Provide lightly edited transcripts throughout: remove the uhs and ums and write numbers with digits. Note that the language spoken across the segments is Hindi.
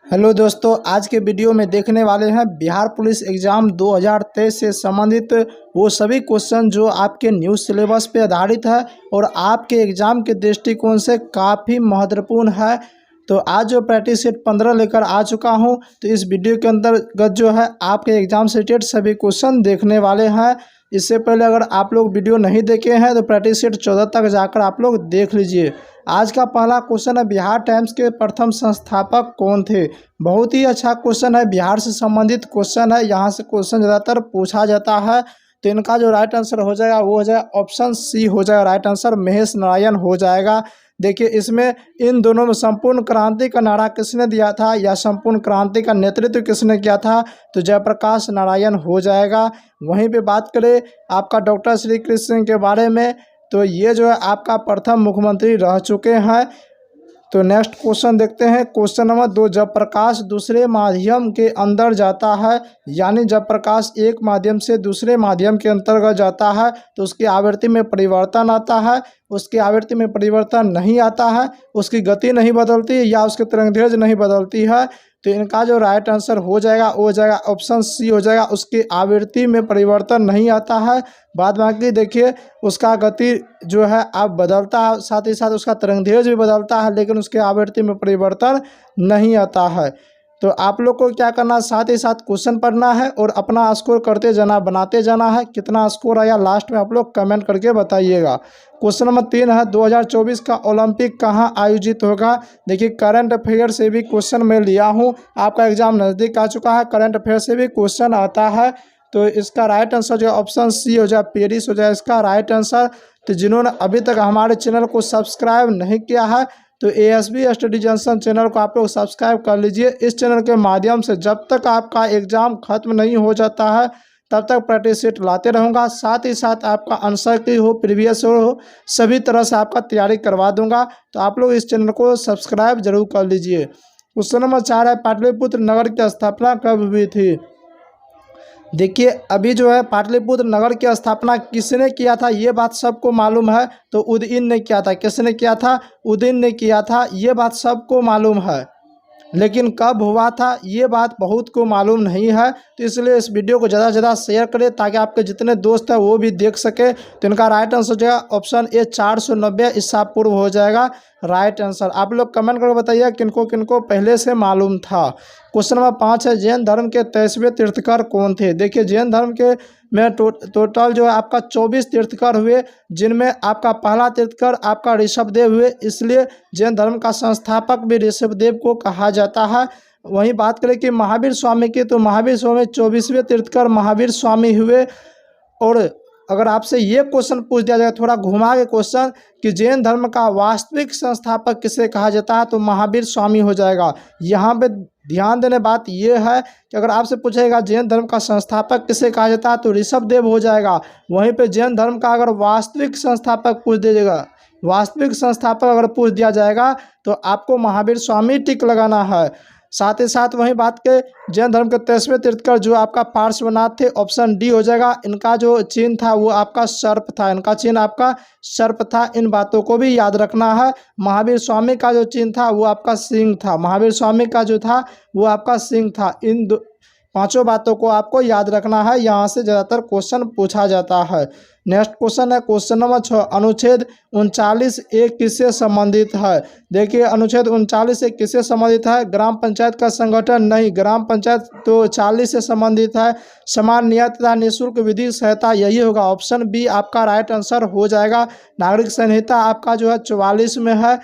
हेलो दोस्तों, आज के वीडियो में देखने वाले हैं बिहार पुलिस एग्ज़ाम 2023 से संबंधित वो सभी क्वेश्चन जो आपके न्यूज़ सिलेबस पे आधारित है और आपके एग्ज़ाम के दृष्टिकोण से काफ़ी महत्वपूर्ण है। तो आज जो प्रैक्टिस सेट 15 लेकर आ चुका हूं, तो इस वीडियो के अंतर्गत जो है आपके एग्ज़ाम से रिलेटेड सभी क्वेश्चन देखने वाले हैं। इससे पहले अगर आप लोग वीडियो नहीं देखे हैं तो प्रैक्टिस सेट 14 तक जाकर आप लोग देख लीजिए। आज का पहला क्वेश्चन है, बिहार टाइम्स के प्रथम संस्थापक कौन थे। बहुत ही अच्छा क्वेश्चन है, बिहार से संबंधित क्वेश्चन है। यहाँ से क्वेश्चन ज़्यादातर पूछा जाता है, तो इनका जो राइट आंसर हो जाएगा वो हो जाएगा ऑप्शन सी हो जाएगा राइट आंसर, महेश नारायण हो जाएगा। देखिए इसमें इन दोनों में संपूर्ण क्रांति का नारा किसने दिया था या संपूर्ण क्रांति का नेतृत्व किसने किया था, तो जयप्रकाश नारायण हो जाएगा। वहीं पे बात करें आपका डॉक्टर श्री कृष्ण के बारे में, तो ये जो है आपका प्रथम मुख्यमंत्री रह चुके हैं। तो नेक्स्ट क्वेश्चन देखते हैं, क्वेश्चन नंबर 2, जब प्रकाश दूसरे माध्यम के अंदर जाता है, यानी जब प्रकाश एक माध्यम से दूसरे माध्यम के अंतर्गत जाता है तो उसकी आवृत्ति में परिवर्तन आता है, उसकी आवृत्ति में परिवर्तन नहीं आता है, उसकी गति नहीं बदलती या उसकी तरंगदैर्घ्य नहीं बदलती है, तो इनका जो राइट आंसर हो जाएगा वो हो जाएगा ऑप्शन सी हो जाएगा, उसकी आवृत्ति में परिवर्तन नहीं आता है। बाद बाकी देखिए उसका गति जो है अब बदलता है, साथ ही साथ उसका तरंगदैर्घ्य भी बदलता है, लेकिन उसके आवृत्ति में परिवर्तन नहीं आता है। तो आप लोग को क्या करना है, साथ ही साथ क्वेश्चन पढ़ना है और अपना स्कोर करते जाना, बनाते जाना है। कितना स्कोर आया लास्ट में आप लोग कमेंट करके बताइएगा। क्वेश्चन नंबर 3 है, 2024 का ओलंपिक कहाँ आयोजित होगा। देखिए करंट अफेयर से भी क्वेश्चन मैं लिया हूँ, आपका एग्जाम नज़दीक आ चुका है, करंट अफेयर से भी क्वेश्चन आता है। तो इसका राइट आंसर जो ऑप्शन सी हो जाए, पेरिस हो जाए इसका राइट आंसर। तो जिन्होंने अभी तक हमारे चैनल को सब्सक्राइब नहीं किया है तो ASB स्टडी जंक्शन चैनल को आप लोग सब्सक्राइब कर लीजिए। इस चैनल के माध्यम से जब तक आपका एग्ज़ाम खत्म नहीं हो जाता है तब तक प्रैक्टिस सेट लाते रहूँगा। साथ ही साथ आपका आंसर की हो, प्रीवियस हो, सभी तरह से आपका तैयारी करवा दूंगा। तो आप लोग इस चैनल को सब्सक्राइब जरूर कर लीजिए। क्वेश्चन नंबर 4 है, पाटलिपुत्र नगर की स्थापना कब हुई थी। देखिए अभी जो है पाटलिपुत्र नगर की स्थापना किसने किया था ये बात सबको मालूम है, तो उदयन ने किया था। किसने किया था, उदयन ने किया था, ये बात सबको मालूम है, लेकिन कब हुआ था ये बात बहुत को मालूम नहीं है। तो इसलिए इस वीडियो को ज़्यादा से ज़्यादा शेयर करें ताकि आपके जितने दोस्त हैं वो भी देख सके। तो इनका राइट आंसर जो है ऑप्शन ए 490 ईसा पूर्व हो जाएगा राइट आंसर। आप लोग कमेंट करके बताइए किनको किनको पहले से मालूम था। क्वेश्चन नंबर 5 है, जैन धर्म के 23वें तीर्थकर कौन थे। देखिए जैन धर्म के में टोटल जो है आपका 24 तीर्थकर हुए, जिनमें आपका पहला तीर्थकर आपका ऋषभदेव हुए, इसलिए जैन धर्म का संस्थापक भी ऋषभदेव को कहा जाता है। वहीं बात करें कि महावीर स्वामी की, तो महावीर स्वामी 24वें तीर्थकर महावीर स्वामी हुए। और अगर आपसे ये क्वेश्चन पूछ दिया जाए थोड़ा घुमा के क्वेश्चन कि जैन धर्म का वास्तविक संस्थापक किसे कहा जाता है, तो महावीर स्वामी हो जाएगा। यहाँ पे ध्यान देने बात यह है कि अगर आपसे पूछेगा जैन धर्म का संस्थापक किसे कहा जाता है तो ऋषभदेव हो जाएगा। वहीं पे जैन धर्म का अगर वास्तविक संस्थापक पूछ दीजिएगा, वास्तविक संस्थापक अगर पूछ दिया जाएगा तो आपको महावीर स्वामी टिक लगाना है। साथ ही साथ वहीं बात के जैन धर्म के 23वें तीर्थकर जो आपका पार्श्वनाथ थे, ऑप्शन डी हो जाएगा। इनका जो चिन्ह था वो आपका सर्प था, इनका चिन्ह आपका सर्प था। इन बातों को भी याद रखना है। महावीर स्वामी का जो चिन्ह था वो आपका सिंह था, महावीर स्वामी का जो था वो आपका सिंह था। इन पांचों बातों को आपको याद रखना है, यहाँ से ज़्यादातर क्वेश्चन पूछा जाता है। नेक्स्ट क्वेश्चन है, क्वेश्चन नंबर 6, अनुच्छेद 39A किससे संबंधित है। देखिए अनुच्छेद 39A किससे संबंधित है, ग्राम पंचायत का संगठन नहीं, ग्राम पंचायत तो 40 से संबंधित है। समान नियत तथा निःशुल्क विधि सहायता, यही होगा ऑप्शन बी आपका राइट आंसर हो जाएगा। नागरिक संहिता आपका जो है 44 में है,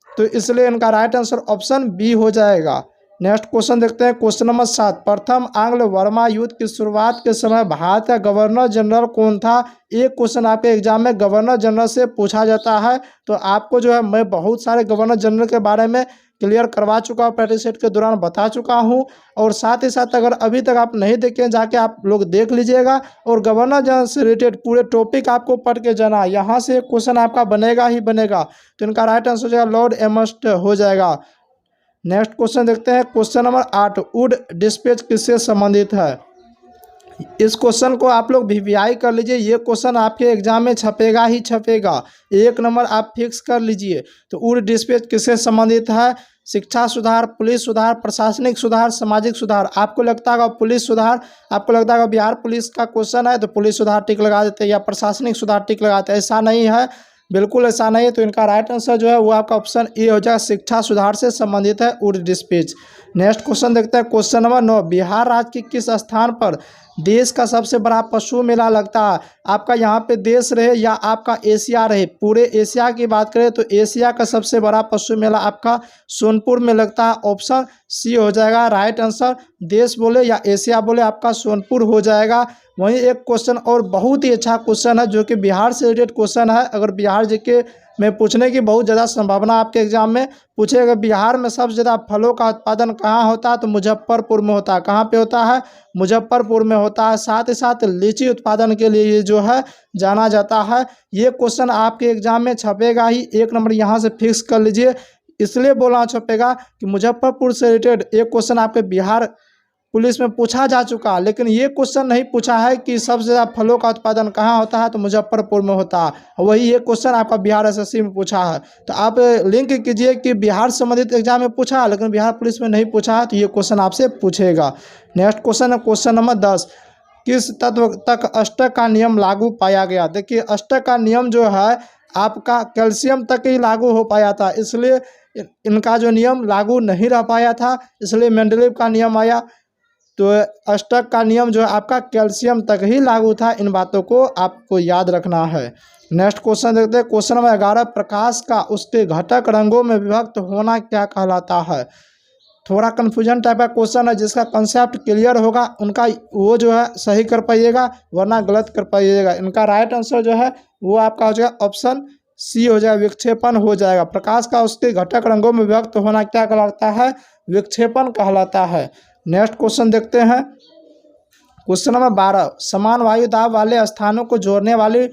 तो इसलिए इनका राइट आंसर ऑप्शन बी हो जाएगा। नेक्स्ट क्वेश्चन देखते हैं, क्वेश्चन नंबर 7, प्रथम आंग्ल वर्मा युद्ध की शुरुआत के समय भारत का गवर्नर जनरल कौन था। एक क्वेश्चन आपके एग्जाम में गवर्नर जनरल से पूछा जाता है, तो आपको जो है मैं बहुत सारे गवर्नर जनरल के बारे में क्लियर करवा चुका हूँ, प्रैक्टिस सेट के दौरान बता चुका हूँ। और साथ ही साथ अगर अभी तक आप नहीं देखें जाके आप लोग देख लीजिएगा, और गवर्नर जनरल से रिलेटेड पूरे टॉपिक आपको पढ़ के जाना, यहाँ से क्वेश्चन आपका बनेगा ही बनेगा। तो इनका राइट आंसर हो जाएगा लॉर्ड एमस्ट हो जाएगा। नेक्स्ट क्वेश्चन देखते हैं, क्वेश्चन नंबर 8, वुड डिस्पैच किससे संबंधित है। इस क्वेश्चन को आप लोग वीवीआई कर लीजिए, ये क्वेश्चन आपके एग्जाम में छपेगा ही छपेगा। 1 नंबर आप फिक्स कर लीजिए। तो उड़ डिस्पैच किससे संबंधित है? शिक्षा सुधार, पुलिस सुधार, प्रशासनिक सुधार, सामाजिक सुधार। आपको लगता होगा पुलिस सुधार, आपको लगता होगा बिहार पुलिस का क्वेश्चन है तो पुलिस सुधार टिक लगा देते हैं या प्रशासनिक सुधार टिक लगाते हैं। ऐसा नहीं है, बिल्कुल ऐसा नहीं है। तो इनका राइट आंसर जो है वो आपका ऑप्शन ए हो जाएगा, शिक्षा सुधार से संबंधित है उड़ डिस्पैच। नेक्स्ट क्वेश्चन देखते हैं, क्वेश्चन नंबर 9। बिहार राज्य के किस स्थान पर देश का सबसे बड़ा पशु मेला लगता है? आपका यहाँ पे देश रहे या आपका एशिया रहे, पूरे एशिया की बात करें तो एशिया का सबसे बड़ा पशु मेला आपका सोनपुर में लगता है। ऑप्शन सी हो जाएगा राइट आंसर। देश बोले या एशिया बोले, आपका सोनपुर हो जाएगा। वहीं एक क्वेश्चन और बहुत ही अच्छा क्वेश्चन है जो कि बिहार से रिलेटेड क्वेश्चन है। अगर बिहार जीके में पूछने की बहुत ज़्यादा संभावना आपके एग्जाम में पूछेगा, बिहार में सबसे ज़्यादा फलों का उत्पादन कहाँ होता है? तो मुजफ्फरपुर में होता है। कहाँ पे होता है? मुजफ्फरपुर में होता है। साथ ही साथ लीची उत्पादन के लिए ये जो है जाना जाता है। ये क्वेश्चन आपके एग्जाम में छपेगा ही, 1 नंबर यहाँ से फिक्स कर लीजिए। इसलिए बोलना छपेगा कि मुजफ्फरपुर से रिलेटेड एक क्वेश्चन आपके बिहार पुलिस में पूछा जा चुका, लेकिन ये क्वेश्चन नहीं पूछा है कि सबसे ज़्यादा फलों का उत्पादन कहाँ होता है? तो मुजफ्फरपुर में होता है। वही ये क्वेश्चन आपका बिहार एसएससी में पूछा है। तो आप लिंक कीजिए कि बिहार संबंधित एग्जाम में पूछा है लेकिन बिहार पुलिस में नहीं पूछा है, तो ये क्वेश्चन आपसे पूछेगा। नेक्स्ट क्वेश्चन है क्वेश्चन नंबर 10। किस तत्व तक अष्टक का नियम लागू पाया गया? देखिए, अष्टक का नियम जो है आपका कैल्शियम तक ही लागू हो पाया था, इसलिए इनका जो नियम लागू नहीं रह पाया था, इसलिए मेंडलीव का नियम आया। तो अष्टक का नियम जो है आपका कैल्शियम तक ही लागू था। इन बातों को आपको याद रखना है। नेक्स्ट क्वेश्चन देखते हैं, क्वेश्चन नंबर 11। प्रकाश का उसके घटक रंगों में विभक्त होना क्या कहलाता है? थोड़ा कन्फ्यूजन टाइप का क्वेश्चन है, जिसका कंसेप्ट क्लियर होगा उनका वो जो है सही कर पाइएगा, वरना गलत कर पाइएगा। इनका राइट आंसर जो है वो आपका हो जाएगा ऑप्शन सी हो जाएगा, विक्षेपण हो जाएगा। प्रकाश का उसके घटक रंगों में विभक्त होना क्या कहलाता है? विक्षेपण कहलाता है। नेक्स्ट क्वेश्चन देखते हैं, क्वेश्चन नंबर 12। समान वायु दाब वाले स्थानों को जोड़ने वाली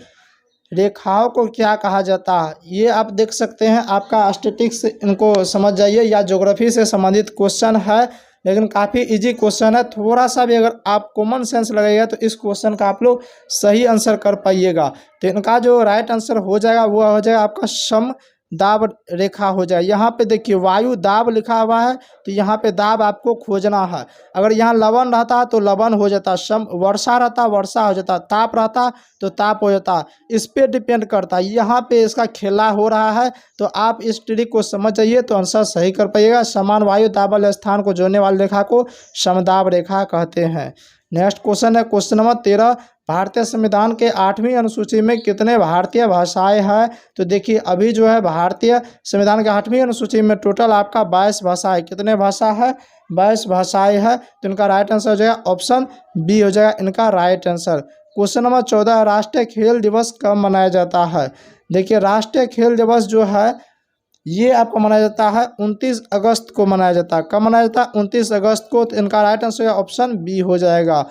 रेखाओं को क्या कहा जाता है? ये आप देख सकते हैं, आपका स्टैटिक्स इनको समझ जाइए या ज्योग्राफी से संबंधित क्वेश्चन है, लेकिन काफ़ी इजी क्वेश्चन है। थोड़ा सा भी अगर आप कॉमन सेंस लगाइएगा तो इस क्वेश्चन का आप लोग सही आंसर कर पाइएगा। तो इनका जो राइट आंसर हो जाएगा वो हो जाएगा आपका सम दाब रेखा हो जाए। यहाँ पे देखिए वायु दाब लिखा हुआ है, तो यहाँ पे दाब आपको खोजना है। अगर यहाँ लवन रहता तो लवन हो जाता, सम वर्षा रहता वर्षा हो जाता, ताप रहता तो ताप हो जाता। इस पे डिपेंड करता है, यहाँ पे इसका खेला हो रहा है। तो आप इस ट्रिक को समझ जाइए तो आंसर सही कर पाइएगा। समान वायु दाब वाले स्थान को जोड़ने वाली रेखा को समदाब रेखा कहते हैं। नेक्स्ट क्वेश्चन है क्वेश्चन नंबर 13। भारतीय संविधान के 8वीं अनुसूची में कितने भारतीय भाषाएं हैं? तो देखिए अभी जो है भारतीय संविधान के 8वीं अनुसूची में टोटल आपका 22 भाषाएं, कितने भाषा है? 22 भाषाएं है। तो इनका राइट आंसर हो जाएगा ऑप्शन बी हो जाएगा इनका राइट आंसर। Question number 14। राष्ट्रीय खेल दिवस कब मनाया जाता है? देखिए राष्ट्रीय खेल दिवस जो है ये आपको मनाया जाता है 29 अगस्त को मनाया जाता है। कब मनाया जाता है? 29 अगस्त को। तो इनका राइट आंसर ऑप्शन बी हो जाएगा।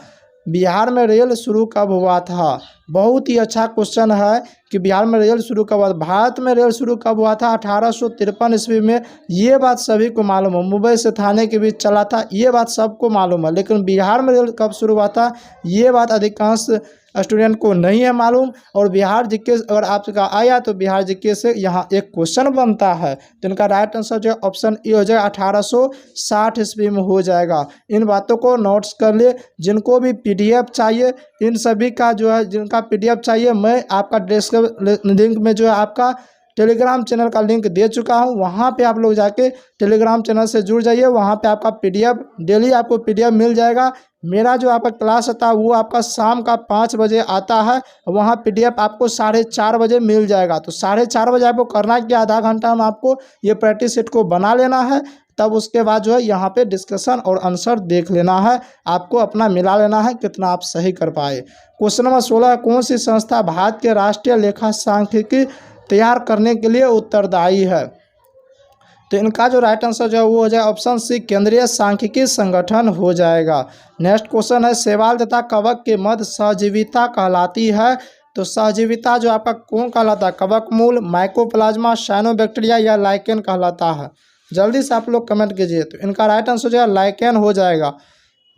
बिहार में रेल शुरू कब हुआ था? बहुत ही अच्छा क्वेश्चन है कि बिहार में रेल शुरू कब हुआ था। भारत में रेल शुरू कब हुआ था? 1853 ईस्वी में। ये बात सभी को मालूम है, मुंबई से थाने के बीच चला था, ये बात सबको मालूम है। लेकिन बिहार में रेल कब शुरू हुआ था ये बात अधिकांश स्टूडेंट को नहीं है मालूम। और बिहार जीके अगर आपका आया तो बिहार जीके से यहाँ एक क्वेश्चन बनता है। तो इनका राइट आंसर जो ऑप्शन ए हो जाएगा 1860 ईस्वी में हो जाएगा। इन बातों को नोट्स कर लिए। जिनको भी पीडीएफ चाहिए इन सभी का जो है, जिनका पीडीएफ चाहिए मैं आपका डिस्क्रिप्शन लिंक में जो है आपका टेलीग्राम चैनल का लिंक दे चुका हूं। वहां पे आप लोग जाके टेलीग्राम चैनल से जुड़ जाइए, वहां पे आपका पीडीएफ डेली आपको पीडीएफ मिल जाएगा। मेरा जो आपका क्लास आता है वो आपका शाम का 5 बजे आता है, वहाँ पीडीएफ आपको 4:30 बजे मिल जाएगा। तो 4:30 बजे आपको करना है कि आधा घंटा में आपको ये प्रैक्टिस सेट को बना लेना है। तब उसके बाद जो है यहाँ पे डिस्कशन और आंसर देख लेना है, आपको अपना मिला लेना है कितना आप सही कर पाए। Question number 16। कौन सी संस्था भारत के राष्ट्रीय लेखा सांख्यिकी तैयार करने के लिए उत्तरदायी है? तो इनका जो राइट आंसर जो है वो हो जाएगा ऑप्शन सी, केंद्रीय सांख्यिकी संगठन हो जाएगा। नेक्स्ट क्वेश्चन है शैवाल तथा कवक के मध्य सहजीविता कहलाती है। तो सहजीविता जो आपका कौन कहलाता है? कवक मूल, माइकोप्लाज्मा, साइनोबैक्टीरिया या लाइकेन कहलाता है? जल्दी से आप लोग कमेंट कीजिए। तो इनका राइट आंसर जो है लाइकेन हो जाएगा।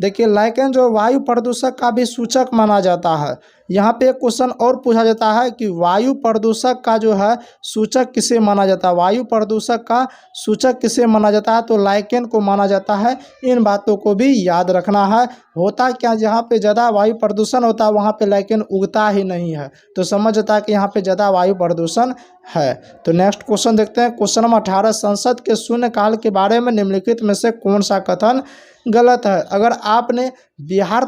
देखिए लाइकेन जो वायु प्रदूषक का भी सूचक माना जाता है। यहाँ पे एक क्वेश्चन और पूछा जाता है कि वायु प्रदूषक का जो है सूचक किसे माना जाता है, वायु प्रदूषक का सूचक किसे माना जाता है, तो लाइकेन को माना जाता है। इन बातों को भी याद रखना है। होता क्या, जहाँ पे ज़्यादा वायु प्रदूषण होता है वहाँ पे लाइकेन उगता ही नहीं है, तो समझ जाता है कि यहाँ पे ज़्यादा वायु प्रदूषण है। तो नेक्स्ट क्वेश्चन देखते हैं। क्वेश्चन नंबर 18, संसद के शून्यकाल के बारे में निम्नलिखित में से कौन सा कथन गलत है। अगर आपने बिहार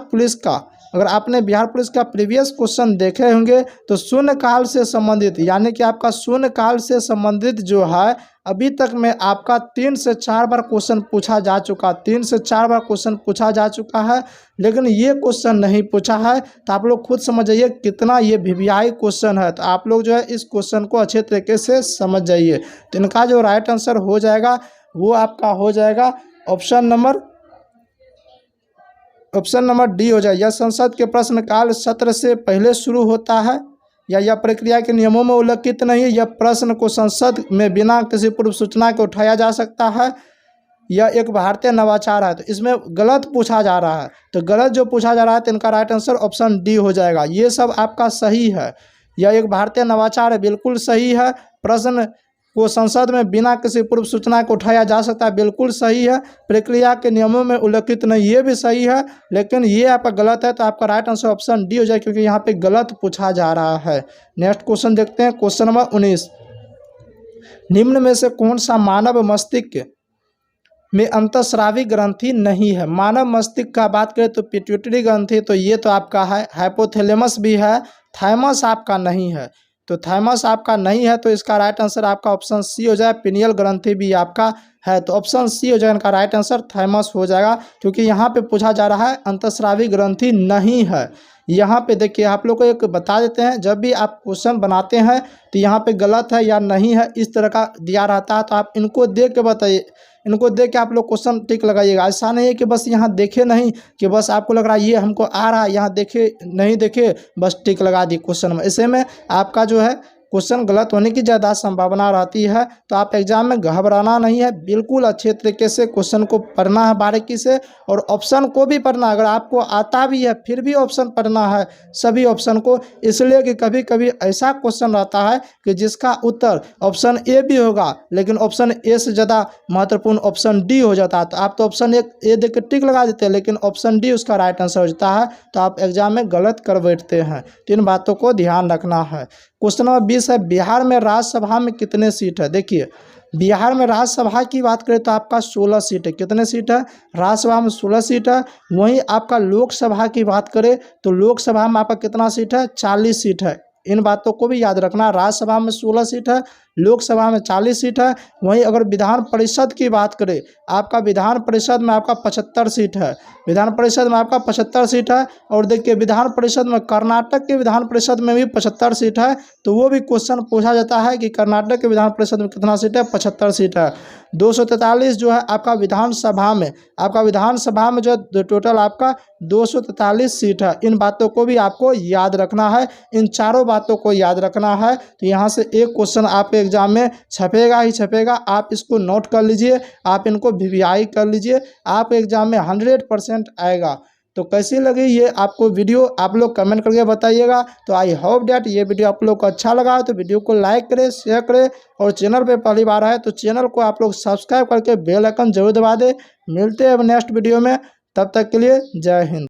पुलिस का प्रीवियस क्वेश्चन देखे होंगे तो शून्यकाल से संबंधित, यानी कि आपका शून्यकाल से संबंधित जो है अभी तक में आपका 3 से 4 बार क्वेश्चन पूछा जा चुका, 3 से 4 बार क्वेश्चन पूछा जा चुका है, लेकिन ये क्वेश्चन नहीं पूछा है। तो आप लोग खुद समझ जाइए कितना ये वीवीआई क्वेश्चन है। तो आप लोग जो है इस क्वेश्चन को अच्छे तरीके से समझ जाइए। तो इनका जो राइट आंसर हो जाएगा वो आपका हो जाएगा ऑप्शन नंबर डी हो जाए। यह संसद के प्रश्नकाल सत्र से पहले शुरू होता है या यह प्रक्रिया के नियमों में उल्लिखित नहीं है। यह प्रश्न को संसद में बिना किसी पूर्व सूचना के उठाया जा सकता है। यह एक भारतीय नवाचार है। तो इसमें गलत पूछा जा रहा है, तो गलत जो पूछा जा रहा है तो इनका राइट आंसर ऑप्शन डी हो जाएगा। ये सब आपका सही है। यह एक भारतीय नवाचार है, बिल्कुल सही है। प्रश्न को संसद में बिना किसी पूर्व सूचना को उठाया जा सकता है, बिल्कुल सही है। प्रक्रिया के नियमों में उल्लिखित नहीं, ये भी सही है, लेकिन ये आपका गलत है। तो आपका राइट आंसर ऑप्शन डी हो जाए, क्योंकि यहाँ पे गलत पूछा जा रहा है। नेक्स्ट क्वेश्चन देखते हैं। क्वेश्चन नंबर 19, निम्न में से कौन सा मानव मस्तिष्क में अंतःस्रावी ग्रंथि नहीं है। मानव मस्तिष्क का बात करें तो पिट्यूटरी ग्रंथि, तो ये तो आपका है। हाइपोथैलेमस भी है, थाइमस आपका नहीं है। तो थाइमस आपका नहीं है, तो इसका राइट आंसर आपका ऑप्शन सी हो जाए। पिनियल ग्रंथि भी आपका है, तो ऑप्शन सी हो जाएगा। इनका राइट आंसर थाइमस हो जाएगा, क्योंकि यहाँ पे पूछा जा रहा है अंतःस्रावी ग्रंथि नहीं है। यहाँ पे देखिए आप लोग को एक बता देते हैं, जब भी आप क्वेश्चन बनाते हैं तो यहाँ पे गलत है या नहीं है इस तरह का दिया रहता है। तो आप इनको देख के बताइए, इनको देख के आप लोग क्वेश्चन टिक लगाइएगा। ऐसा नहीं है कि बस यहाँ देखे नहीं, कि बस आपको लग रहा है ये हमको आ रहा है, यहाँ देखे नहीं देखे बस टिक लगा दी क्वेश्चन में। ऐसे में आपका जो है क्वेश्चन गलत होने की ज़्यादा संभावना रहती है। तो आप एग्जाम में घबराना नहीं है, बिल्कुल अच्छे तरीके से क्वेश्चन को पढ़ना है बारीकी से, और ऑप्शन को भी पढ़ना। अगर आपको आता भी है फिर भी ऑप्शन पढ़ना है, सभी ऑप्शन को। इसलिए कि कभी कभी ऐसा क्वेश्चन रहता है कि जिसका उत्तर ऑप्शन ए भी होगा, लेकिन ऑप्शन ए से ज़्यादा महत्वपूर्ण ऑप्शन डी हो जाता है। तो आप तो ऑप्शन ए देख के टिक लगा देते हैं, लेकिन ऑप्शन डी उसका राइट आंसर हो जाता है। तो आप एग्जाम में गलत कर बैठते हैं। तो इन बातों को ध्यान रखना है। क्वेश्चन नंबर 20 है, बिहार में राज्यसभा में कितने सीट है। देखिए बिहार में राज्यसभा की बात करें तो आपका 16 सीट है। कितने सीट है, राज्यसभा में 16 सीट है। वहीं आपका लोकसभा की बात करें तो लोकसभा में आपका कितना सीट है, 40 सीट है। इन बातों को भी याद रखना। राज्यसभा में 16 सीट है, लोकसभा में 40 सीट है। वहीं अगर विधान परिषद की बात करें, आपका विधान परिषद में आपका 75 सीट है। विधान परिषद में आपका 75 सीट है। और देखिए विधान परिषद में कर्नाटक के विधान परिषद में भी 75 सीट है। तो वो भी क्वेश्चन पूछा जाता है कि कर्नाटक के विधान परिषद में कितना सीट है, 75 सीट है। 243 जो है आपका विधानसभा में जो टोटल आपका 243 सीट है। इन बातों को भी आपको याद रखना है, इन चारों बातों को याद रखना है। तो यहाँ से एक क्वेश्चन आपके एग्जाम में छपेगा ही छपेगा। आप इसको नोट कर लीजिए, आप इनको वीवीआई कर लीजिए, आप एग्जाम में 100% आएगा। तो कैसी लगी ये आपको वीडियो, आप लोग कमेंट करके बताइएगा। तो आई होप डैट ये वीडियो आप लोग को अच्छा लगा तो वीडियो को लाइक करें, शेयर करें, और चैनल पे पहली बार आए तो चैनल को आप लोग सब्सक्राइब करके बेल आइकन जरूर दबा दें। मिलते हैं अब नेक्स्ट वीडियो में, तब तक के लिए जय हिंद।